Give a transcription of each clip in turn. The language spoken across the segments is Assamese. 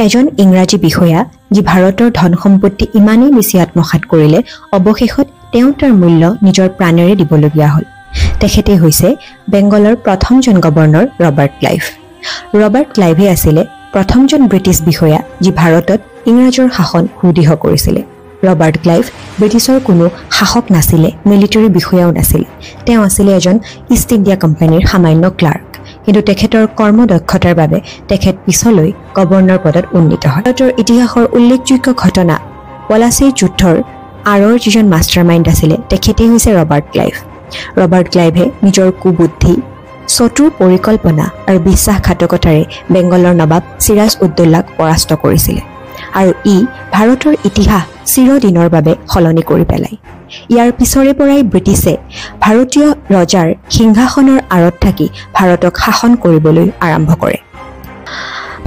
এজন ইংৰাজী বিষয়া যি ভাৰতৰ ধন সম্পত্তি ইমানেই বেছি আত্মসাৎ কৰিলে অৱশেষত তেওঁ তাৰ মূল্য নিজৰ প্ৰাণেৰে দিবলগীয়া হ'ল। তেখেতে হৈছে বেংগলৰ প্ৰথমজন গভৰ্ণৰ ৰবাৰ্ট ক্লাইভ। ৰবাৰ্ট ক্লাইভে আছিলে প্ৰথমজন ব্ৰিটিছ বিষয়া যি ভাৰতত ইংৰাজৰ শাসন সুদৃঢ় কৰিছিলে। ৰবাৰ্ট ক্লাইভ ব্ৰিটিছৰ কোনো শাসক নাছিলে, মিলিটাৰী বিষয়াও নাছিলে। তেওঁ আছিলে এজন ইষ্ট ইণ্ডিয়া কোম্পানীৰ সামান্য ক্লাৰ্ক। কিন্তু তেখেতৰ কৰ্মদক্ষতাৰ বাবে তেখেত পিছলৈ গভৰ্ণৰ পদত উন্নীত হয়। ভাৰতৰ ইতিহাসৰ উল্লেখযোগ্য ঘটনা পলাচী যুদ্ধৰ আঁৰৰ যিজন মাষ্টাৰ মাইণ্ড আছিলে তেখেতেই হৈছে ৰবাৰ্ট ক্লাইভ। ৰবাৰ্ট ক্লাইভে নিজৰ কুবুদ্ধি, চতুৰ পৰিকল্পনা আৰু বিশ্বাসঘাতকতাৰে বেংগলৰ নবাব চিৰাজ উদ্দৌলাক পৰাস্ত কৰিছিলে আৰু ই ভাৰতৰ ইতিহাস চিৰদিনৰ বাবে সলনি কৰি পেলায়। ইয়াৰ পিছৰে পৰাই ব্ৰিটিছে ভাৰতীয় ৰজাৰ সিংহাসনৰ আঁৰত থাকি ভাৰতক শাসন কৰিবলৈ আৰম্ভ কৰে।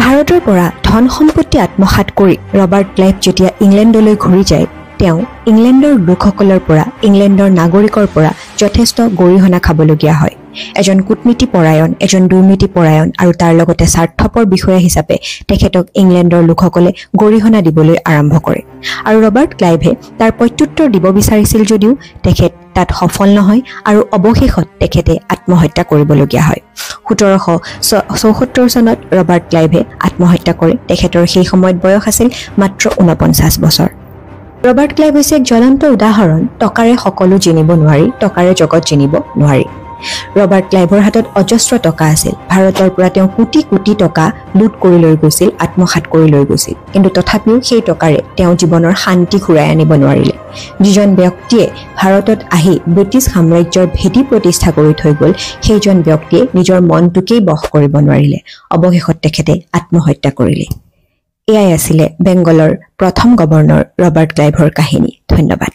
ভাৰতৰ পৰা ধন সম্পত্তি আত্মসাৎ কৰি ৰবাৰ্ট ক্লাইভ যেতিয়া ইংলেণ্ডলৈ ঘূৰি যায়, তেওঁ ইংলেণ্ডৰ লোকসকলৰ পৰা, ইংলেণ্ডৰ নাগৰিকৰ পৰা যথেষ্ট গৰিহণা খাবলগীয়া হয়। এজন কূটনীতিপৰায়ণ, এজন দুৰ্নীতিপৰায়ণ আৰু তাৰ লগতে স্বাৰ্থপৰ বিষয়া হিচাপে তেখেতক ইংলেণ্ডৰ লোকসকলে গৰিহণা দিবলৈ আৰম্ভ কৰে আৰু ৰবাৰ্ট ক্লাইভে তাৰ প্ৰত্যুত্তৰ দিব বিচাৰিছিল যদিও তেখেত তাত সফল নহয় আৰু অৱশেষত তেখেতে আত্মহত্যা কৰিবলগীয়া হয়। 1774 চনত ৰবাৰ্ট ক্লাইভে আত্মহত্যা কৰে। তেখেতৰ সেই সময়ত বয়স আছিল মাত্ৰ 49 বছৰ। ৰবাৰ্ট ক্লাইভ হৈছে এক জ্বলন্ত উদাহৰণ। টকাৰে সকলো জিনিব নোৱাৰি, টকাৰে জগত জিনিব নোৱাৰি। ৰবাৰ্ট ক্লাইভৰ হাতত অজস্ৰ টকা আছিল। ভাৰতৰ পৰা তেওঁ কোটি কোটি টকা লুট কৰি লৈ গৈছিল, আত্মসাৎ কৰি লৈ গৈছিল। কিন্তু তথাপিও সেই টকাৰে তেওঁ জীৱনৰ শান্তি ঘূৰাই আনিব নোৱাৰিলে। যিজন ব্যক্তিয়ে ভাৰতত আহি ব্ৰিটিছ সাম্ৰাজ্যৰ ভেটি প্ৰতিষ্ঠা কৰি থৈ গ'ল, সেইজন ব্যক্তিয়ে নিজৰ মনটোকেই বশ কৰিব নোৱাৰিলে। অৱশেষত তেখেতে আত্মহত্যা কৰিলে। এয়াই আছিলে বেংগলৰ প্ৰথম গভৰ্ণৰ ৰবাৰ্ট ক্লাইভৰ কাহিনী। ধন্যবাদ।